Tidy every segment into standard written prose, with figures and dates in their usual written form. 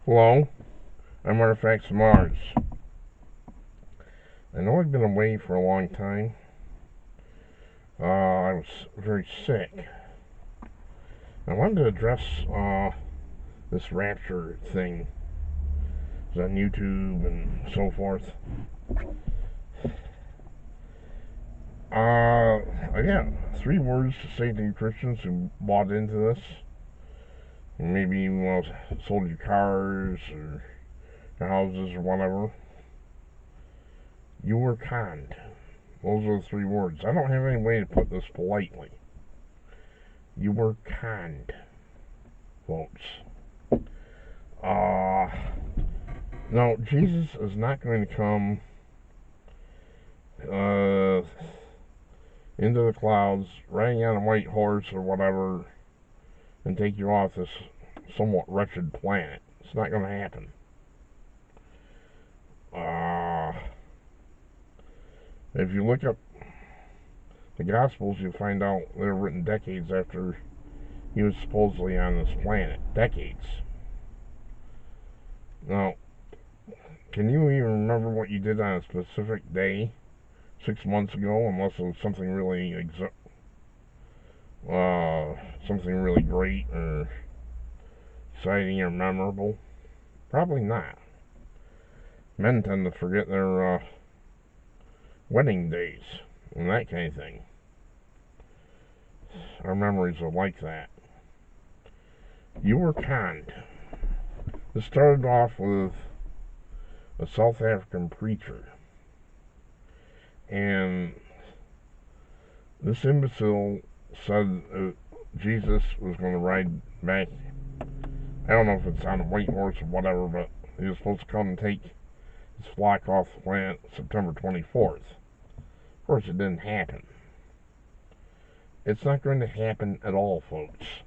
Hello, I'm Artifacts of Mars. I know I've been away for a long time. I was very sick. I wanted to address this rapture thing. It's on YouTube and so forth. I got 3 words to say to you Christians who bought into this. Maybe you sold your cars or your houses or whatever. You were conned. Those are the 3 words. I don't have any way to put this politely. You were conned, folks. No, Jesus is not going to come into the clouds, riding on a white horse or whatever, and take you off this somewhat wretched planet. It's not going to happen. If you look up the Gospels, you'll find out they were written decades after he was supposedly on this planet. Decades. Now, can you even remember what you did on a specific day 6 months ago, unless it was something really great or exciting or memorable? Probably not. Men tend to forget their wedding days and that kind of thing. Our memories are like that. You were conned. This started off with a South African preacher, and this imbecile said Jesus was going to ride back. I don't know if it's on a white horse or whatever, but he was supposed to come and take his flock off the planet September 24th. Of course, it didn't happen. It's not going to happen at all, folks.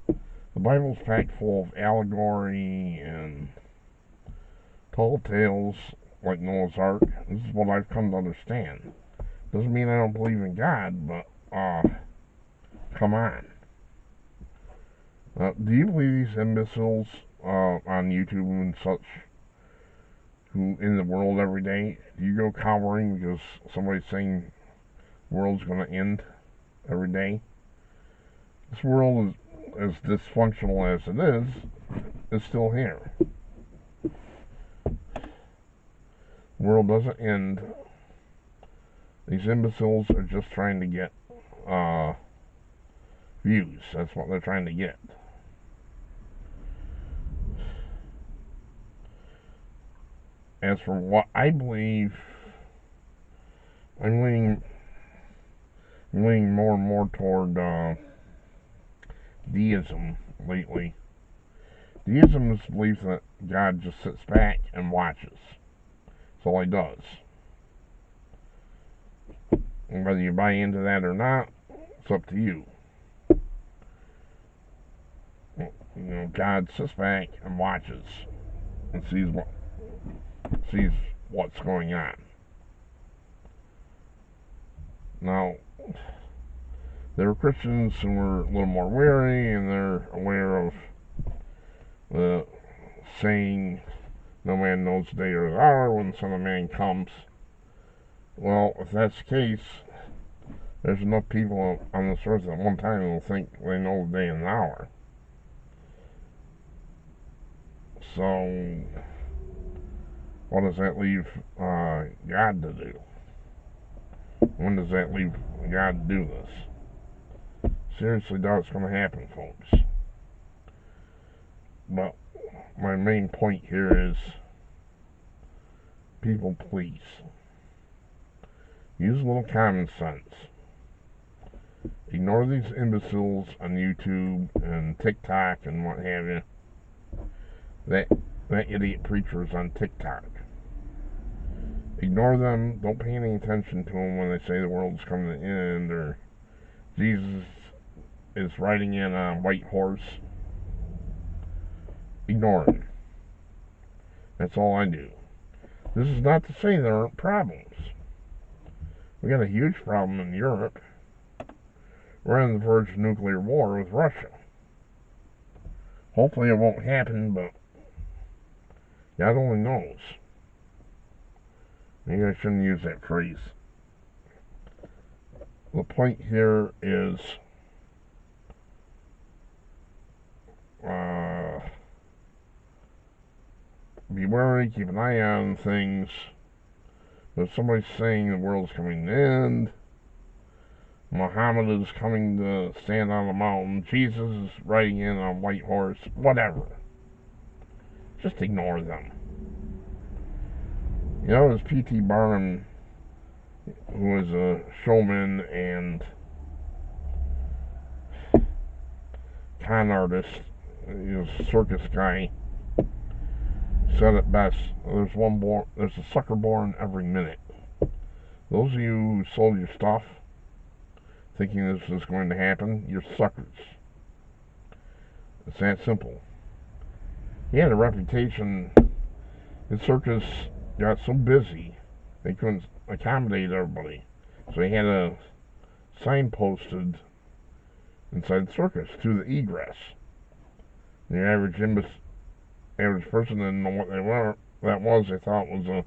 The Bible's packed full of allegory and tall tales like Noah's Ark. This is what I've come to understand. Doesn't mean I don't believe in God, but come on. Do you believe these imbeciles on YouTube and such, who in the world every day, do you go cowering because somebody's saying the world's going to end every day? This world is as dysfunctional as it is still here. The world doesn't end. These imbeciles are just trying to get views. That's what they're trying to get. As for what I believe, I'm leaning more and more toward deism lately. Deism is the belief that God just sits back and watches. That's all he does. And whether you buy into that or not, it's up to you. You know, God sits back and watches and sees what's going on. Now, there are Christians who are a little more wary, and they're aware of the saying, no man knows the day or the hour when the Son of Man comes. Well, if that's the case, there's enough people on this earth at one time who will think they know the day and the hour. So, what does that leave God to do? When does that leave God to do this? Seriously doubt it's going to happen, folks. But my main point here is, people, please use a little common sense. Ignore these imbeciles on YouTube and TikTok and what have you. That idiot preachers on TikTok. Ignore them. Don't pay any attention to them when they say the world's coming to an end or Jesus is riding in a white horse. Ignore them. That's all I do. This is not to say there aren't problems. We got a huge problem in Europe. We're on the verge of nuclear war with Russia. Hopefully it won't happen, but God only knows. Maybe I shouldn't use that phrase. The point here is be wary, keep an eye on things. If somebody's saying the world's coming to an end, Muhammad is coming to stand on a mountain, Jesus is riding in on a white horse, whatever. Just ignore them. You know, it was P.T. Barnum, who was a showman and con artist, he was a circus guy, said it best, there's a sucker born every minute. Those of you who sold your stuff thinking this is going to happen, you're suckers. It's that simple. He had a reputation. His circus got so busy they couldn't accommodate everybody, so he had a sign posted inside the circus to the egress. The average person didn't know what they were. That was, they thought it was a